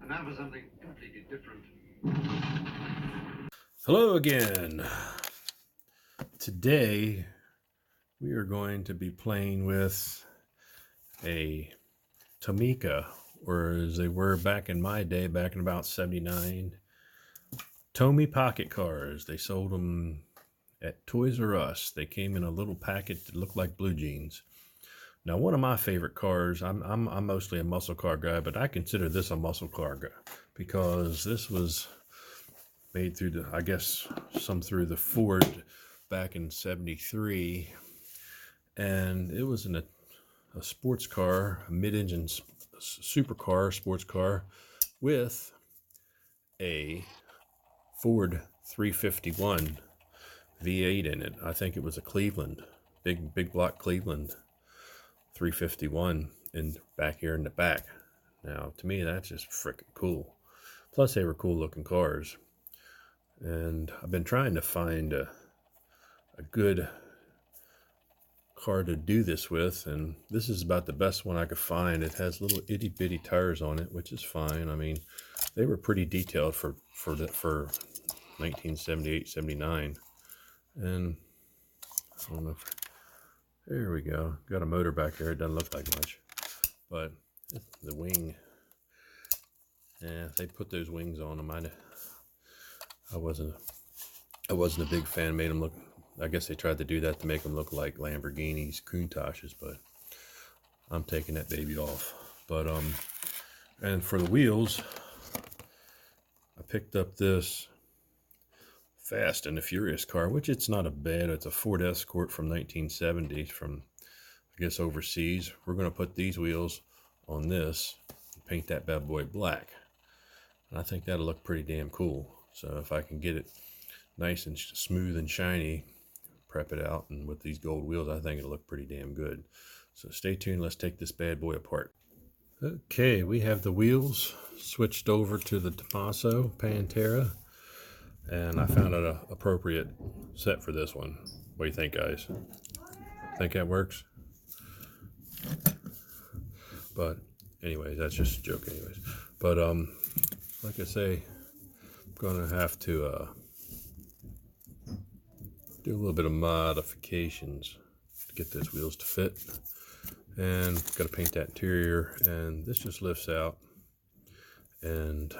And now for something completely different. Hello again. Today we are going to be playing with a Tomica, or as they were back in my day, back in about 79, Tomy pocket cars. They sold them at Toys R Us. They came in a little packet that looked like blue jeans. Now, one of my favorite cars, I'm mostly a muscle car guy, but I consider this a muscle car guy because this was made through I guess some through the Ford back in 73, and it was in a sports car, a mid-engine supercar, sports car with a Ford 351 V8 in it. I think it was a Cleveland, big block Cleveland 351 in back here in the back. Now, to me, that's just freaking cool. Plus, they were cool looking cars. And I've been trying to find a good car to do this with, and this is about the best one I could find. It has little itty bitty tires on it, which is fine. I mean, they were pretty detailed for 1978, 79. And I don't know if, there we go. Got a motor back there. It doesn't look like much, but the wing, yeah, they put those wings on them. I wasn't a big fan. Made them look, I guess they tried to do that to make them look like Lamborghinis, Countachs, but I'm taking that baby off. But and for the wheels, I picked up this Fast and the Furious car, which it's not a bad. It's a Ford Escort from 1970, from I guess overseas. We're going to put these wheels on this and paint that bad boy black, and I think that'll look pretty damn cool. So if I can get it nice and smooth and shiny, prep it out, and with these gold wheels, I think it'll look pretty damn good. So stay tuned. Let's take this bad boy apart. Okay, we have the wheels switched over to the Detomaso Pantera, and I found an appropriate set for this one. What do you think, guys? Think that works? But anyways, that's just a joke anyways. But like I say, I'm gonna have to do a little bit of modifications to get those wheels to fit, and got to paint that interior, and this just lifts out, and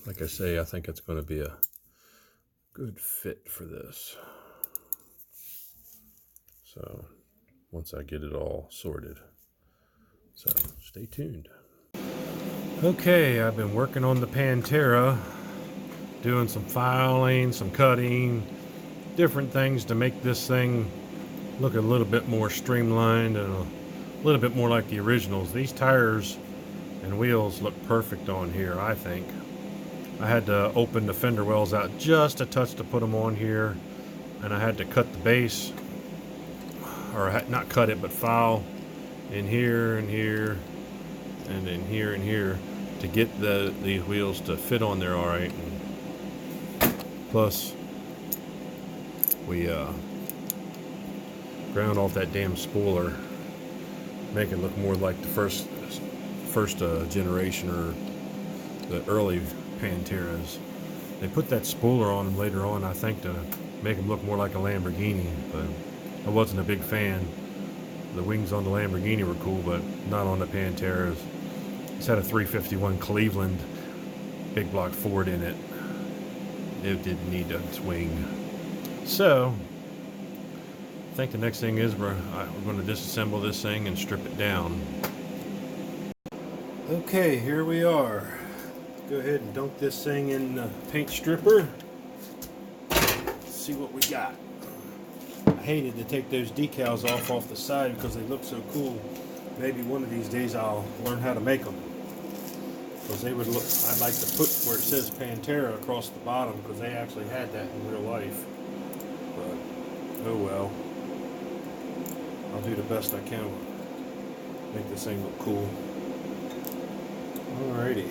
like I say, I think it's going to be a good fit for this. So once I get it all sorted, so stay tuned. Okay, I've been working on the Pantera, doing some filing, some cutting, different things to make this thing look a little bit more streamlined and a little bit more like the originals. These tires and wheels look perfect on here, I think. I had to open the fender wells out just a touch to put them on here, and I had to cut the base, or not cut it, but file in here and here and then here and here to get these wheels to fit on there all right. And plus, we ground off that damn spoiler, make it look more like the first generation, or the early Panteras. They put that spoiler on them later on, I think, to make them look more like a Lamborghini, but I wasn't a big fan. The wings on the Lamborghini were cool, but not on the Panteras. It's had a 351 Cleveland big block Ford in it. It didn't need a swing. So I think the next thing is we're going to disassemble this thing and strip it down. Okay, here we are. Go ahead and dunk this thing in the paint stripper. Let's see what we got. I hated to take those decals off the side because they look so cool. Maybe one of these days I'll learn how to make them, because they would look. I'd like to put where it says Pantera across the bottom, because they actually had that in real life. But oh well. I'll do the best I can. Make this thing look cool. Alrighty.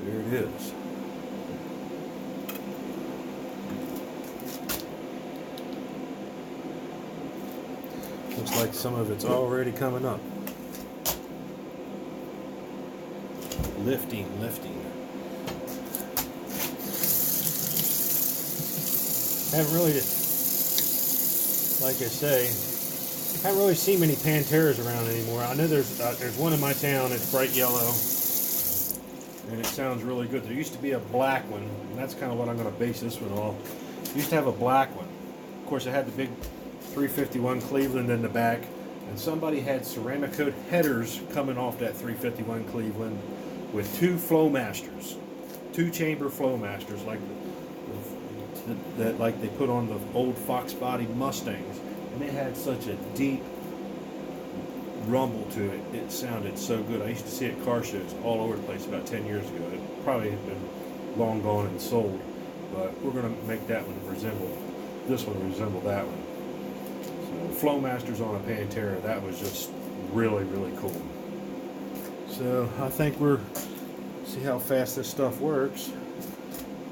There it is. Looks like some of it's already coming up. Lifting. Haven't really, like I say, haven't really seen many Panteras around anymore. I know there's one in my town. It's bright yellow, and it sounds really good. There used to be a black one, and that's kind of what I'm going to base this one off. Used to have a black one. Of course, it had the big 351 Cleveland in the back, and somebody had ceramic coat headers coming off that 351 Cleveland with two Flowmasters, two chamber Flowmasters, like that like they put on the old Fox body Mustangs, and they had such a deep rumble to it. It sounded so good. I used to see it at car shows all over the place about 10 years ago. It probably had been long gone and sold, but we're going to make that one resemble that one. So Flowmasters on a Pantera, that was just really, really cool. So I think see how fast this stuff works.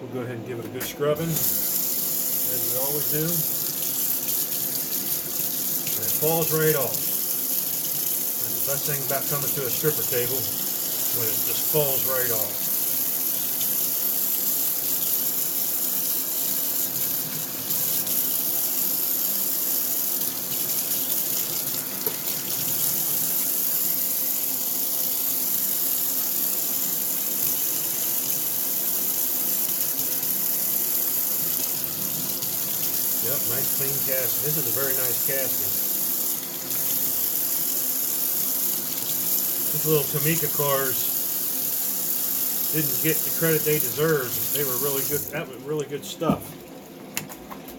We'll go ahead and give it a good scrubbing, as we always do. And it falls right off. That's the best thing about coming to a stripper table, when it just falls right off. Yep, nice clean casting. This is a very nice casting. These little Tomica cars didn't get the credit they deserved. They were really good. That was really good stuff.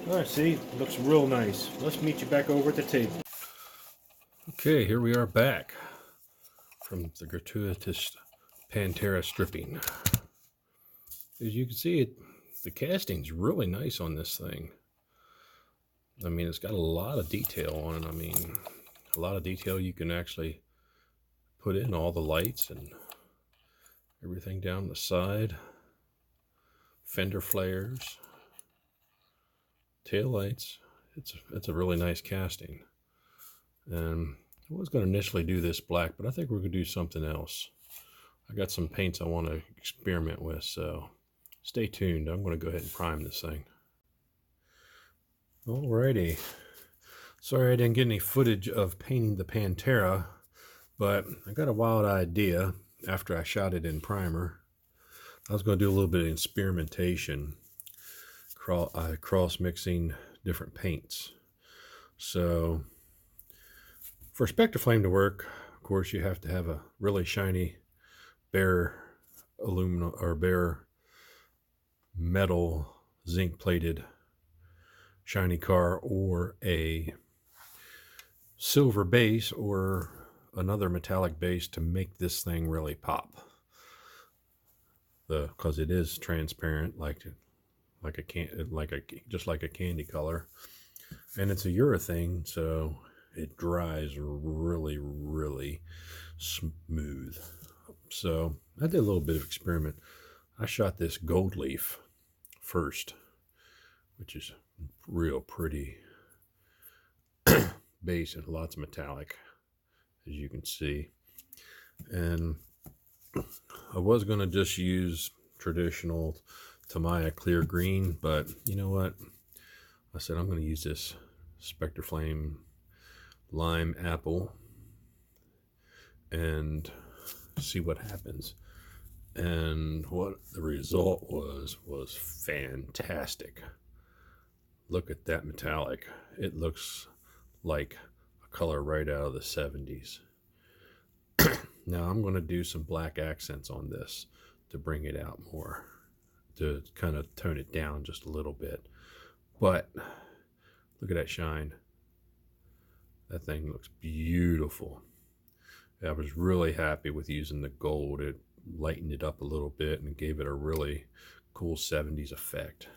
All right, see, looks real nice. Let's meet you back over at the table. Okay, here we are back from the gratuitous Pantera stripping. As you can see, the casting's really nice on this thing. I mean, it's got a lot of detail on it. I mean, a lot of detail you can actually put in, all the lights and everything down the side, fender flares, tail lights. It's a really nice casting. And I was going to initially do this black, but I think we're going to do something else. I got some paints I want to experiment with, so stay tuned. I'm going to go ahead and prime this thing. Alrighty, sorry I didn't get any footage of painting the Pantera, but I got a wild idea after I shot it in primer. I was going to do a little bit of experimentation, cross mixing different paints. So for Spectraflame to work, of course, you have to have a really shiny bare aluminum or bare metal zinc plated shiny car, or a silver base or another metallic base to make this thing really pop. Because it is transparent, just like a candy color, and it's a urethane, so it dries really, really smooth. So I did a little bit of experiment. I shot this gold leaf first, which is real pretty base and lots of metallic, as you can see. And I was going to just use traditional Tomica clear green, but you know what? I said I'm going to use this Spectraflame lime apple and see what happens. And what the result was fantastic. Look at that metallic. It looks like a color right out of the 70s. Now I'm going to do some black accents on this to bring it out more, to kind of tone it down just a little bit. But look at that shine. That thing looks beautiful. I was really happy with using the gold. It lightened it up a little bit and gave it a really cool 70s effect.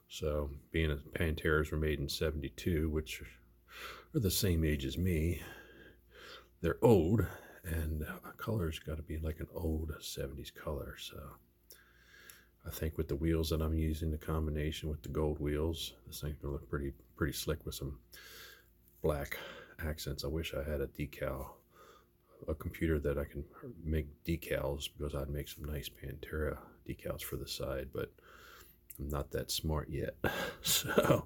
So, being as Panteras were made in 72, which are the same age as me, they're old, and color's got to be like an old 70s color. So, I think with the wheels that I'm using, the combination with the gold wheels, this thing's gonna look pretty slick with some black accents. I wish I had a computer that I can make decals, because I'd make some nice Pantera decals for the side, but I'm not that smart yet. So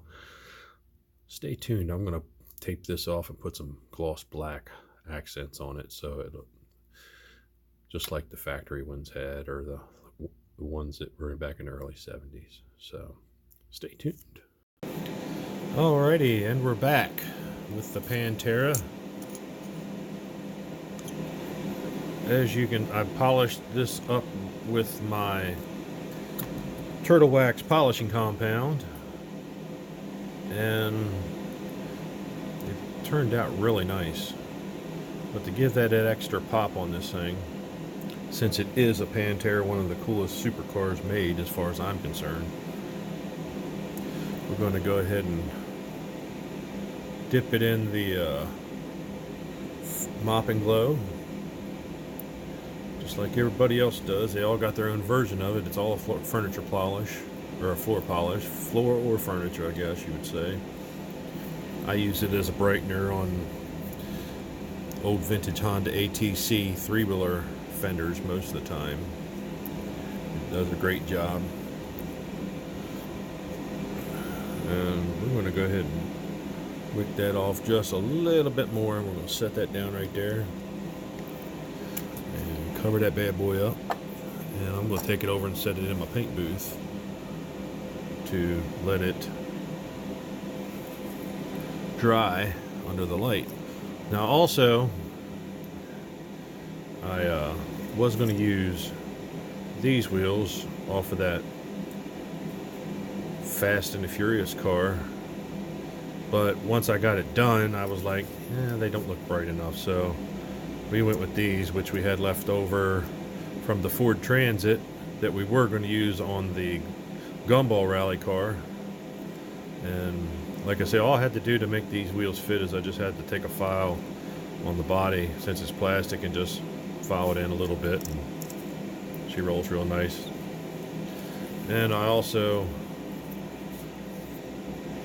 stay tuned. I'm going to tape this off and put some gloss black accents on it, so it'll just like the factory ones had, or the ones that were back in the early 70s. So stay tuned. Alrighty, and we're back with the Pantera. As you can, I polished this up with my turtle wax polishing compound, and it turned out really nice. But to give that extra pop on this thing, since it is a Pantera, one of the coolest supercars made as far as I'm concerned, we're going to go ahead and dip it in the Mop and Glow, just like everybody else does. They all got their own version of it. It's all a furniture polish, or a floor polish, floor or furniture, I guess you would say. I use it as a brightener on old vintage Honda ATC three-wheeler fenders most of the time. It does a great job. And we're going to go ahead and wick that off just a little bit more, and we're going to set that down right there and cover that bad boy up. And I'm going to take it over and set it in my paint booth to let it dry under the light. Now also, I was going to use these wheels off of that Fast and the Furious car, but once I got it done, I was like, they don't look bright enough, so we went with these, which we had left over from the Ford Transit that we were going to use on the Gumball Rally car. And like I say, all I had to do to make these wheels fit is I just had to take a file on the body, since it's plastic, and just file it in a little bit, and she rolls real nice. And I also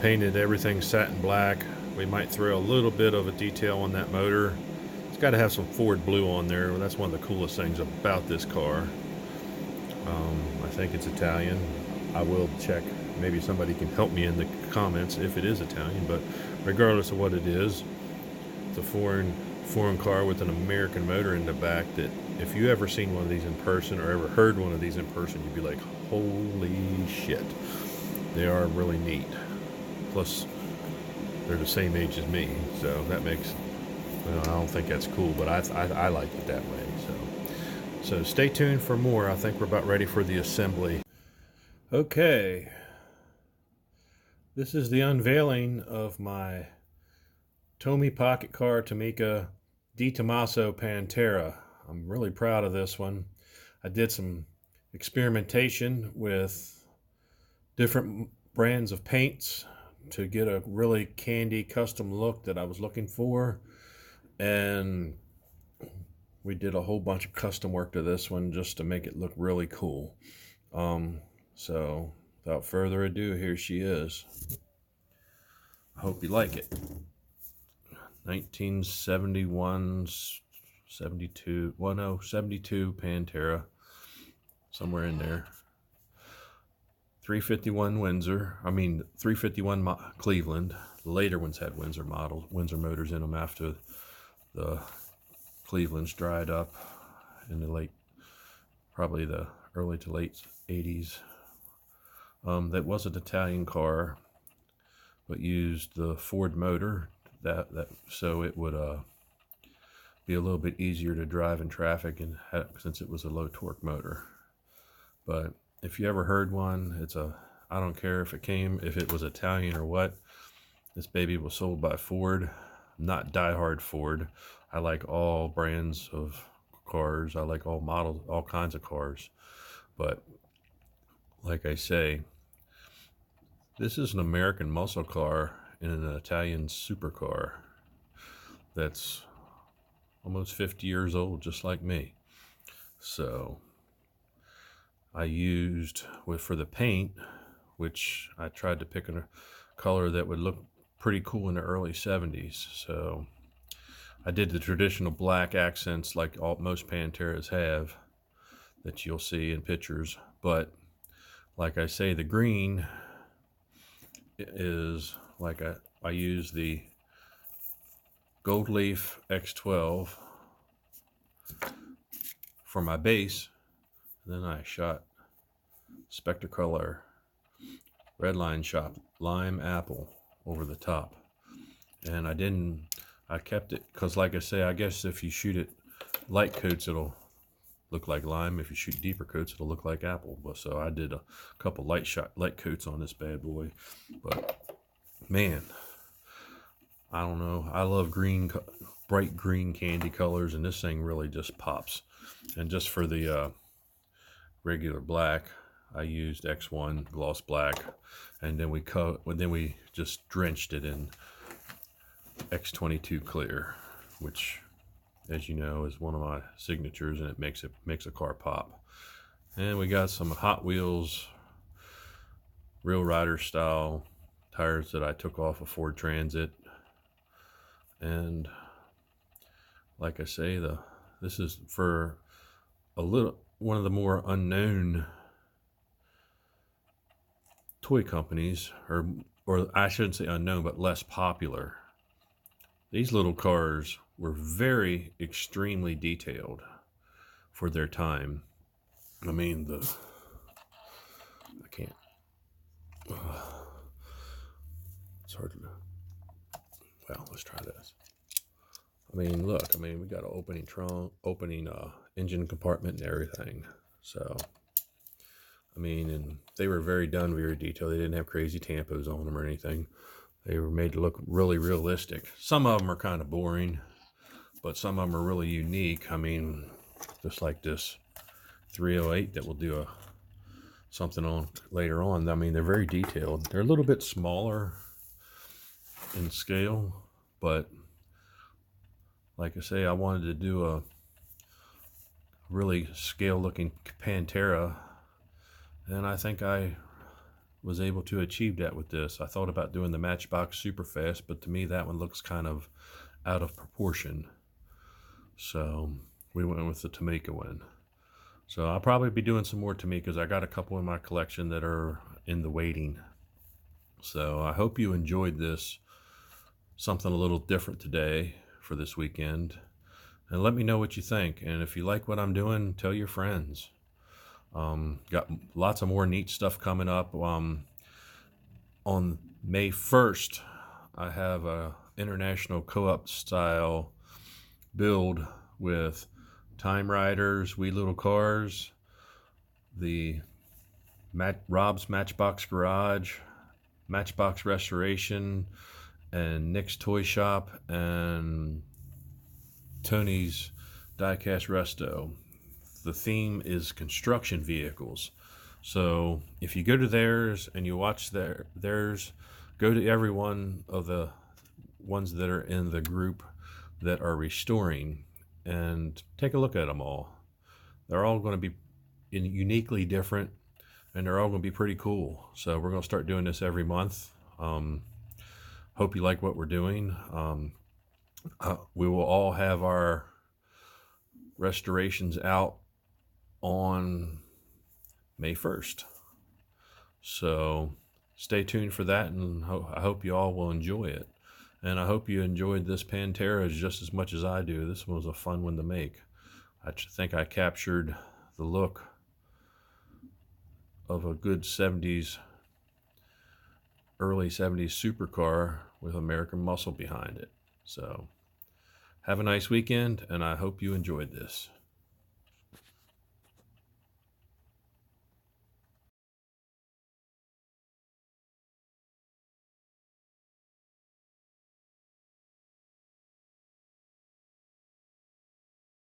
painted everything satin black. We might throw a little bit of a detail on that motor. It's got to have some Ford blue on there. That's one of the coolest things about this car. I think it's Italian. I will check. Maybe somebody can help me in the comments if it is Italian, but regardless of what it is, it's a foreign car with an American motor in the back that if you ever seen one of these in person, or ever heard one of these in person, you'd be like, holy shit. They are really neat. Plus, they're the same age as me, so that makes, well, I don't think that's cool, but I like it that way. So stay tuned for more. I think we're about ready for the assembly. Okay, this is the unveiling of my Tomy Pocket Car Tomica Detomaso Pantera. I'm really proud of this one. I did some experimentation with different brands of paints to get a really candy custom look that I was looking for, and we did a whole bunch of custom work to this one just to make it look really cool. So without further ado, here she is. I hope you like it. 1971, 72, 72 Pantera, somewhere in there. 351 Windsor, 351 Cleveland. The later ones had Windsor motors in them after the Clevelands dried up in the probably the early to late 80s. That was an Italian car, but used the Ford motor so it would be a little bit easier to drive in traffic, and since it was a low torque motor. But if you ever heard one, I don't care if it was Italian or what, this baby was sold by Ford. I'm not diehard Ford. I like all brands of cars. I like all models, all kinds of cars. But like I say, this is an American muscle car in an Italian supercar that's almost 50 years old, just like me. So I used, for the paint, which I tried to pick a color that would look pretty cool in the early 70s. So I did the traditional black accents like most Panteras have that you'll see in pictures, but like I say, the green is like I use the Gold Leaf X12 for my base, and then I shot Spectacolor Redline Shop Lime Apple over the top. And I kept it because, like I say, I guess if you shoot it light coats, it'll look like lime. If you shoot deeper coats, it'll look like apple. But so I did a couple light coats on this bad boy. But man, I don't know. I love bright green candy colors, and this thing really just pops. And just for the regular black, I used X1 gloss black, and then we just drenched it in X22 clear, which, as you know, is one of my signatures, and it makes a car pop. And we got some Hot Wheels Real Rider style tires that I took off a Ford Transit. And like I say, this is for one of the more unknown toy companies, or I shouldn't say unknown, but less popular. These little cars were extremely detailed for their time. I mean, I can't. It's hard to. Well, let's try this. I mean, look. I mean, we got an opening trunk, engine compartment, and everything. So, I mean, and they were very detailed. They didn't have crazy tampos on them or anything. They were made to look really realistic. Some of them are kind of boring, but some of them are really unique. I mean, just like this 308 that we'll do something on later on. I mean, they're very detailed. They're a little bit smaller in scale, but like I say, I wanted to do a really scale-looking Pantera, and I think I was able to achieve that with this. I thought about doing the Matchbox Superfast, but to me that one looks kind of out of proportion. So we went with the Tomica one. So I'll probably be doing some more Tomicas. I got a couple in my collection that are in the waiting. So I hope you enjoyed this. Something a little different today for this weekend. And let me know what you think. And if you like what I'm doing, tell your friends. Got lots of more neat stuff coming up. On May 1st, I have a international co-op style build with Time Riders, Wee Little Cars, the Rob's Matchbox Garage, Matchbox Restoration, and Nick's Toy Shop, and Tony's Diecast Resto. The theme is construction vehicles. So if you go to theirs and you watch theirs, go to every one of the ones that are in the group that are restoring and take a look at them all. They're all going to be uniquely different, and they're all going to be pretty cool. So we're going to start doing this every month. Hope you like what we're doing. We will all have our restorations out on May 1st. So stay tuned for that, and I hope you all will enjoy it. And I hope you enjoyed this Pantera just as much as I do. This one was a fun one to make. I think I captured the look of a good 70s, early 70s supercar with American muscle behind it. So have a nice weekend, and I hope you enjoyed this.